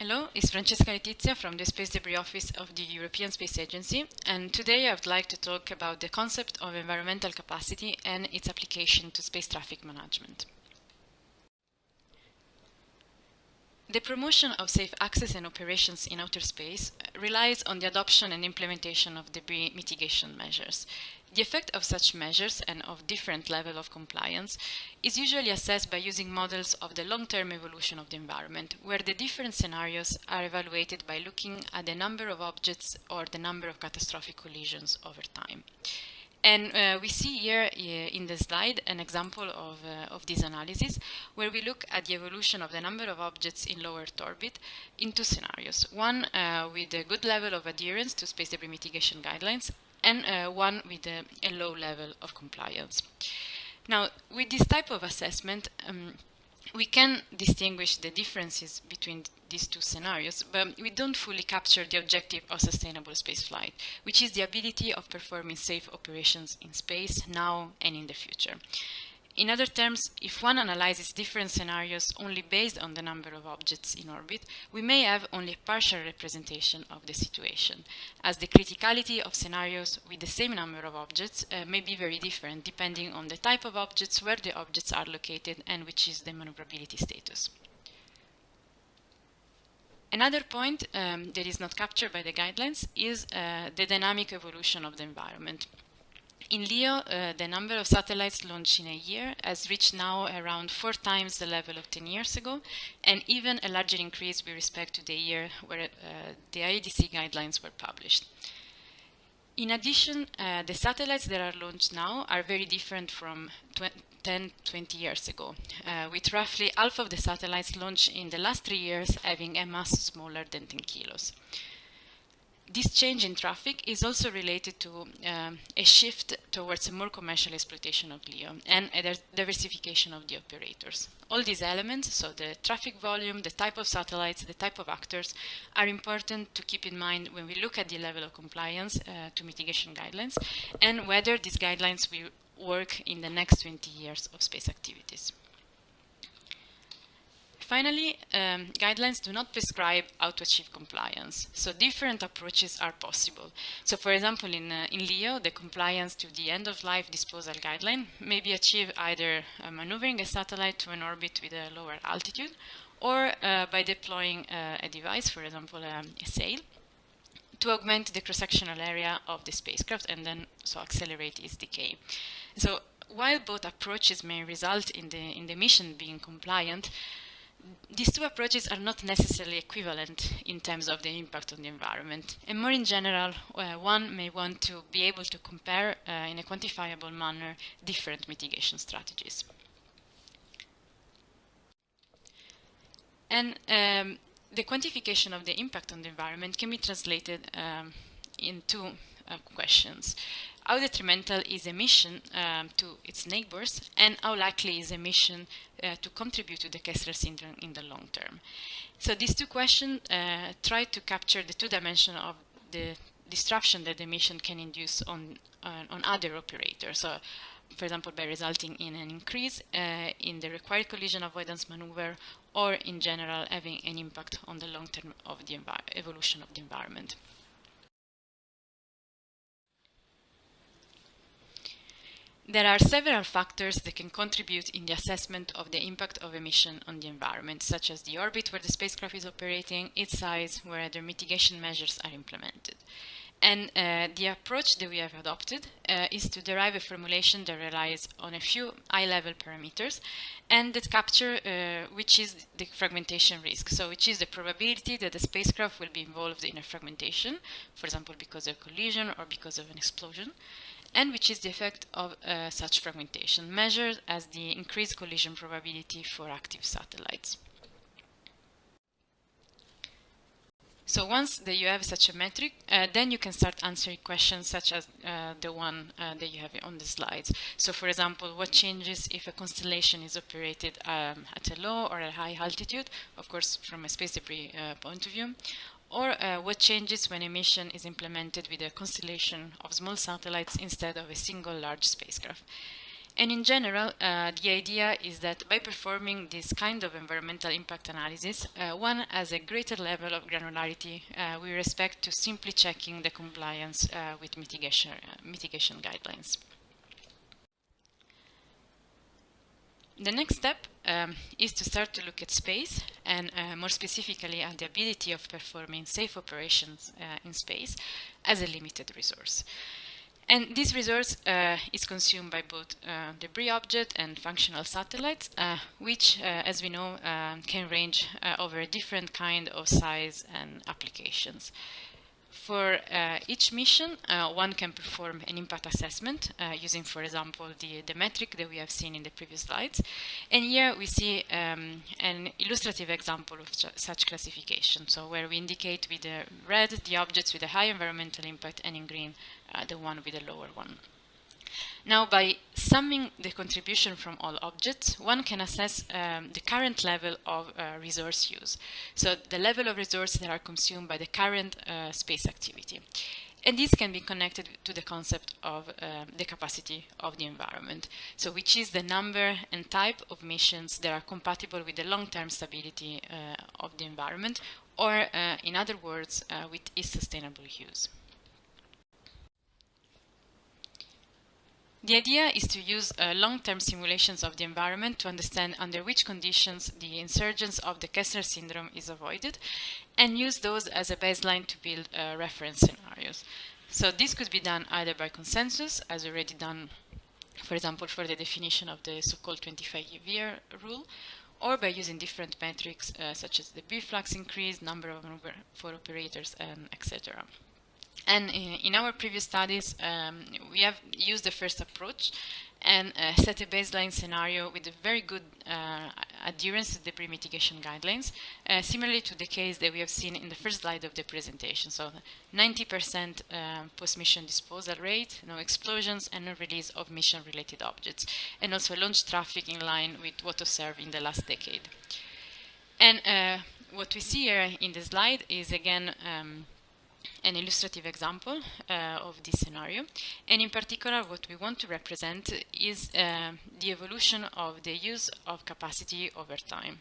Hello, it's Francesca Letizia from the Space Debris Office of the European Space Agency, and today I would like to talk about the concept of environmental capacity and its application to space traffic management. The promotion of safe access and operations in outer space relies on the adoption and implementation of debris mitigation measures. The effect of such measures and of different level of compliance is usually assessed by using models of the long-term evolution of the environment, where the different scenarios are evaluated by looking at the number of objects or the number of catastrophic collisions over time. And we see here in the slide an example of this analysis, where we look at the evolution of the number of objects in low Earth orbit in two scenarios. One with a good level of adherence to space debris mitigation guidelines, and one with a low level of compliance. Now, with this type of assessment, we can distinguish the differences between these two scenarios, but we don't fully capture the objective of sustainable spaceflight, which is the ability of performing safe operations in space now and in the future. In other terms, if one analyzes different scenarios only based on the number of objects in orbit, we may have only a partial representation of the situation, as the criticality of scenarios with the same number of objects may be very different depending on the type of objects, where the objects are located, and which is the maneuverability status. Another point that is not captured by the guidelines is the dynamic evolution of the environment. In LEO, the number of satellites launched in a year has reached now around 4 times the level of 10 years ago, and even a larger increase with respect to the year where the IADC guidelines were published. In addition, the satellites that are launched now are very different from 10-20 years ago, with roughly half of the satellites launched in the last 3 years having a mass smaller than 10 kilos. This change in traffic is also related to a shift towards a more commercial exploitation of LEO and a diversification of the operators. All these elements, so the traffic volume, the type of satellites, the type of actors, are important to keep in mind when we look at the level of compliance to mitigation guidelines and whether these guidelines will work in the next 20 years of space activities. Finally, guidelines do not prescribe how to achieve compliance, so different approaches are possible. So, for example, in LEO, the compliance to the end-of-life disposal guideline may be achieved either maneuvering a satellite to an orbit with a lower altitude, or by deploying a device, for example, a sail, to augment the cross-sectional area of the spacecraft and then so accelerate its decay. So, while both approaches may result in the mission being compliant, these two approaches are not necessarily equivalent in terms of the impact on the environment. And more in general, one may want to be able to compare in a quantifiable manner different mitigation strategies. And the quantification of the impact on the environment can be translated in two questions. How detrimental is emission to its neighbors, and how likely is emission to contribute to the Kessler syndrome in the long term? So these two questions try to capture the two dimensions of the disruption that the emission can induce on other operators. So, for example, by resulting in an increase in the required collision avoidance maneuver, or in general having an impact on the long term of the evolution of the environment. There are several factors that can contribute in the assessment of the impact of emission on the environment, such as the orbit where the spacecraft is operating, its size, where other mitigation measures are implemented. And the approach that we have adopted is to derive a formulation that relies on a few high-level parameters and that capture which is the fragmentation risk, so which is the probability that the spacecraft will be involved in a fragmentation, for example, because of collision or because of an explosion, and which is the effect of such fragmentation, measured as the increased collision probability for active satellites. So once that you have such a metric, then you can start answering questions such as the one that you have on the slides. So for example, what changes if a constellation is operated at a low or a high altitude, of course from a space debris point of view, or what changes when a mission is implemented with a constellation of small satellites instead of a single large spacecraft. And in general, the idea is that by performing this kind of environmental impact analysis, one has a greater level of granularity with respect to simply checking the compliance with mitigation guidelines. The next step is to start to look at space, and more specifically at the ability of performing safe operations in space as a limited resource. And this resource is consumed by both debris object and functional satellites, which, as we know, can range over a different kind of size and applications. For each mission, one can perform an impact assessment using, for example, the metric that we have seen in the previous slides. And here we see an illustrative example of such classification. So where we indicate with the red the objects with a high environmental impact, and in green the one with a lower one. Now, by summing the contribution from all objects, one can assess the current level of resource use. So the level of resources that are consumed by the current space activity. And this can be connected to the concept of the capacity of the environment. So which is the number and type of missions that are compatible with the long-term stability of the environment, or in other words, with its sustainable use. The idea is to use long-term simulations of the environment to understand under which conditions the insurgence of the Kessler syndrome is avoided, and use those as a baseline to build reference scenarios. So this could be done either by consensus, as already done, for example, for the definition of the so-called 25-year rule, or by using different metrics such as the B-flux increase, number of for operators, etc. And in our previous studies, we have used the first approach and set a baseline scenario with a very good adherence to debris mitigation guidelines, similarly to the case that we have seen in the first slide of the presentation. So 90% post-mission disposal rate, no explosions, and no release of mission-related objects, and also launch traffic in line with what observed in the last decade. And what we see here in the slide is, again, an illustrative example of this scenario, and in particular what we want to represent is the evolution of the use of capacity over time.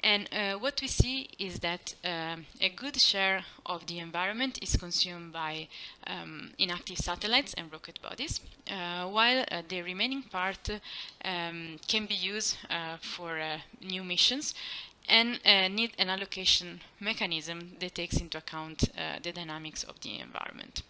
And what we see is that a good share of the environment is consumed by inactive satellites and rocket bodies, while the remaining part can be used for new missions, and need an allocation mechanism that takes into account the dynamics of the environment.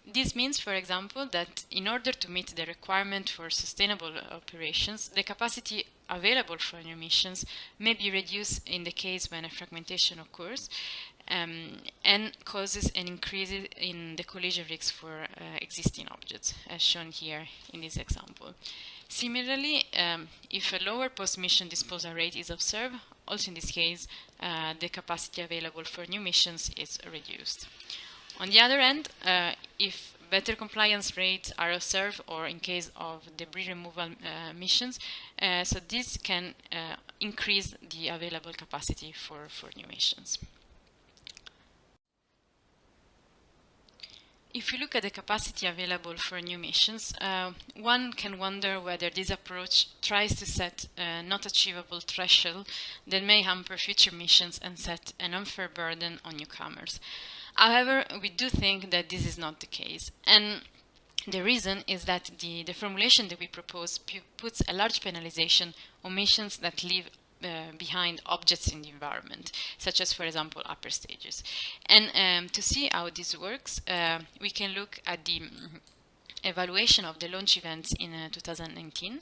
This means, for example, that in order to meet the requirement for sustainable operations, the capacity available for new missions may be reduced in the case when a fragmentation occurs and causes an increase in the collision risks for existing objects, as shown here in this example. Similarly, if a lower post-mission disposal rate is observed, also in this case, the capacity available for new missions is reduced. On the other hand, if better compliance rates are observed, or in case of debris removal missions, so this can increase the available capacity for new missions. If you look at the capacity available for new missions, one can wonder whether this approach tries to set a not achievable threshold that may hamper future missions and set an unfair burden on newcomers. However, we do think that this is not the case. And the reason is that the formulation that we propose puts a large penalization on missions that leave behind objects in the environment, such as, for example, upper stages. And to see how this works, we can look at the evaluation of the launch events in 2019.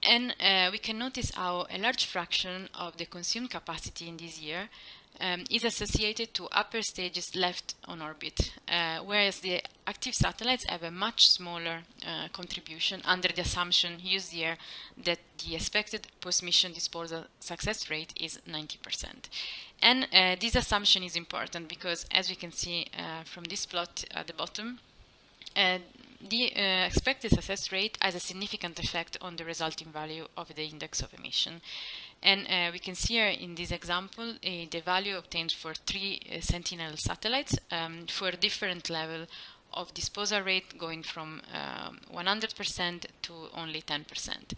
And we can notice how a large fraction of the consumed capacity in this year is associated to upper stages left on orbit, whereas the active satellites have a much smaller contribution under the assumption used here that the expected post-mission disposal success rate is 90%. And this assumption is important because, as we can see from this plot at the bottom, the expected success rate has a significant effect on the resulting value of the index of emission. And we can see here in this example the value obtained for 3 Sentinel satellites for different level of disposal rate going from 100% to only 10%.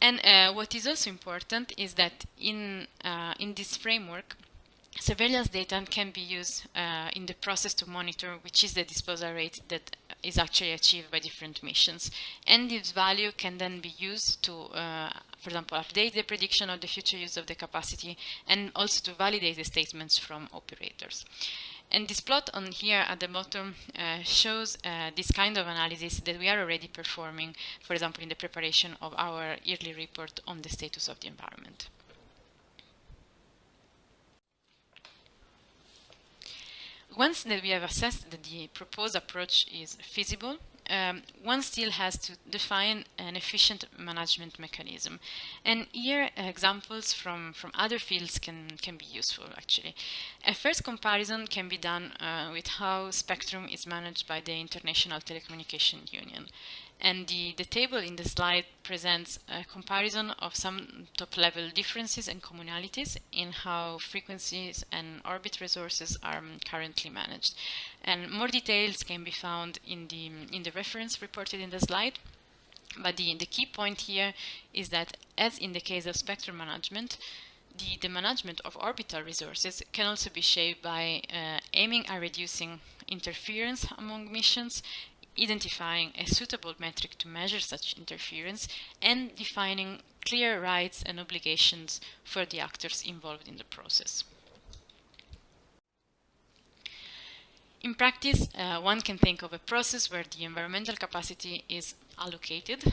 And what is also important is that in this framework, surveillance data can be used in the process to monitor which is the disposal rate that is actually achieved by different missions. And this value can then be used to, for example, update the prediction of the future use of the capacity and also to validate the statements from operators. And this plot on here at the bottom shows this kind of analysis that we are already performing, for example, in the preparation of our yearly report on the status of the environment. Once that we have assessed that the proposed approach is feasible, one still has to define an efficient management mechanism. And here examples from other fields can be useful, actually. A first comparison can be done with how spectrum is managed by the International Telecommunication Union. And the table in the slide presents a comparison of some top-level differences and commonalities in how frequencies and orbit resources are currently managed. And more details can be found in the reference reported in the slide. But the key point here is that, as in the case of spectrum management, the management of orbital resources can also be shaped by aiming at reducing interference among missions, identifying a suitable metric to measure such interference, and defining clear rights and obligations for the actors involved in the process. In practice, one can think of a process where the environmental capacity is allocated,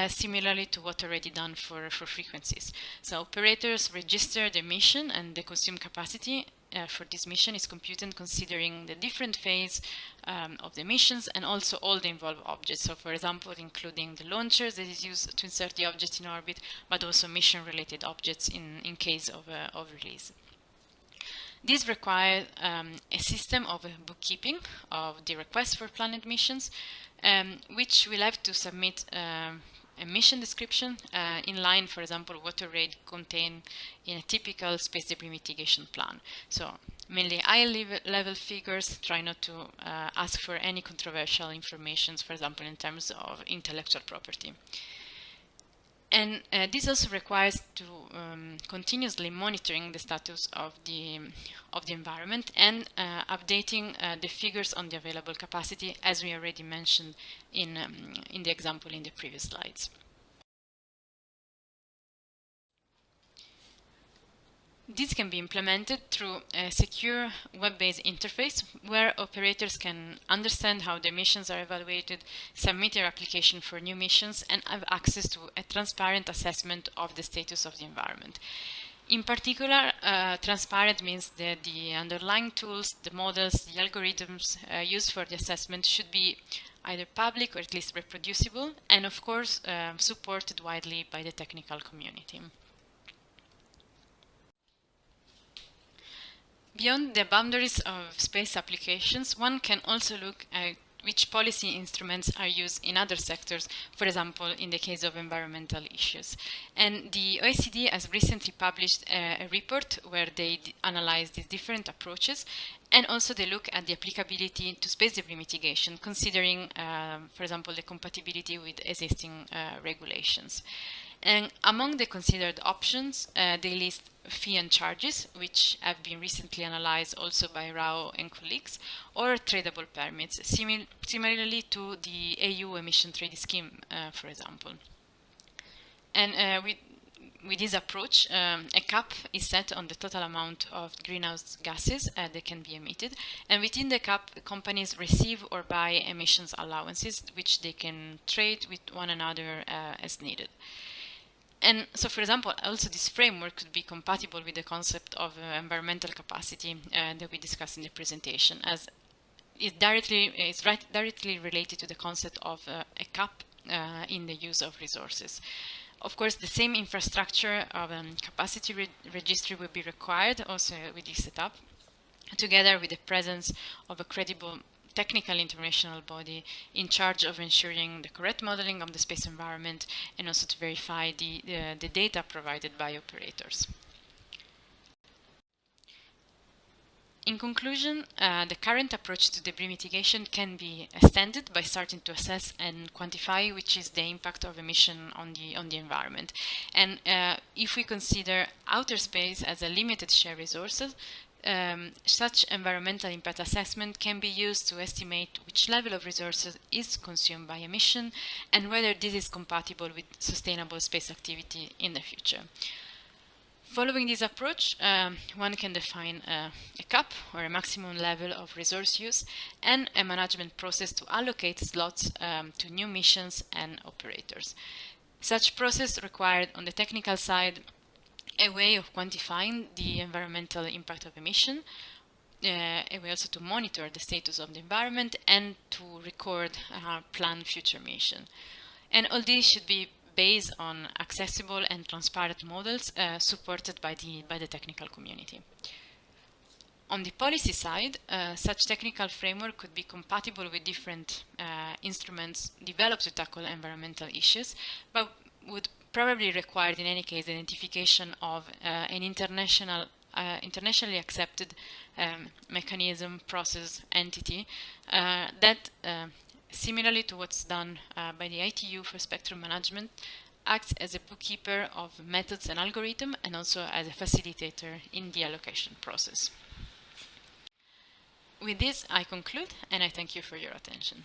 similarly to what already done for frequencies. So operators register the mission, and the consumed capacity for this mission is computed considering the different phase of the missions and also all the involved objects. So for example, including the launchers that is used to insert the object in orbit, but also mission-related objects in case of release. This requires a system of bookkeeping of the requests for planned missions, which will have to submit a mission description in line, for example, what already contained in a typical space debris mitigation plan. So mainly high-level figures, try not to ask for any controversial information, for example, in terms of intellectual property. And this also requires to continuously monitoring the status of the environment and updating the figures on the available capacity, as we already mentioned in the example in the previous slides. This can be implemented through a secure web-based interface where operators can understand how their missions are evaluated, submit their application for new missions, and have access to a transparent assessment of the status of the environment. In particular, transparent means that the underlying tools, the models, the algorithms used for the assessment should be either public or at least reproducible, and of course supported widely by the technical community. Beyond the boundaries of space applications, one can also look at which policy instruments are used in other sectors, for example, in the case of environmental issues. And the OECD has recently published a report where they analyze these different approaches, and also they look at the applicability to space debris mitigation, considering, for example, the compatibility with existing regulations. And among the considered options, they list fee and charges, which have been recently analyzed also by Rao and colleagues, or tradable permits, similarly to the EU emission trading scheme, for example. And with this approach, a cap is set on the total amount of greenhouse gases that can be emitted, and within the cap, companies receive or buy emissions allowances, which they can trade with one another as needed. And so, for example, also this framework could be compatible with the concept of environmental capacity that we discussed in the presentation, as it's directly related to the concept of a cap in the use of resources. Of course, the same infrastructure of capacity registry will be required also with this setup, together with the presence of a credible technical international body in charge of ensuring the correct modeling of the space environment and also to verify the data provided by operators. In conclusion, the current approach to debris mitigation can be extended by starting to assess and quantify which is the impact of emission on the environment. And if we consider outer space as a limited shared resource, such environmental impact assessment can be used to estimate which level of resources is consumed by emission and whether this is compatible with sustainable space activity in the future. Following this approach, one can define a cap or a maximum level of resource use and a management process to allocate slots to new missions and operators. Such process required on the technical side a way of quantifying the environmental impact of emission, a way also to monitor the status of the environment and to record planned future mission. And all this should be based on accessible and transparent models supported by the technical community. On the policy side, such technical framework could be compatible with different instruments developed to tackle environmental issues, but would probably require in any case the identification of an internationally accepted mechanism, process, entity that similarly to what's done by the ITU for spectrum management, acts as a bookkeeper of methods and algorithm and also as a facilitator in the allocation process. With this, I conclude and I thank you for your attention.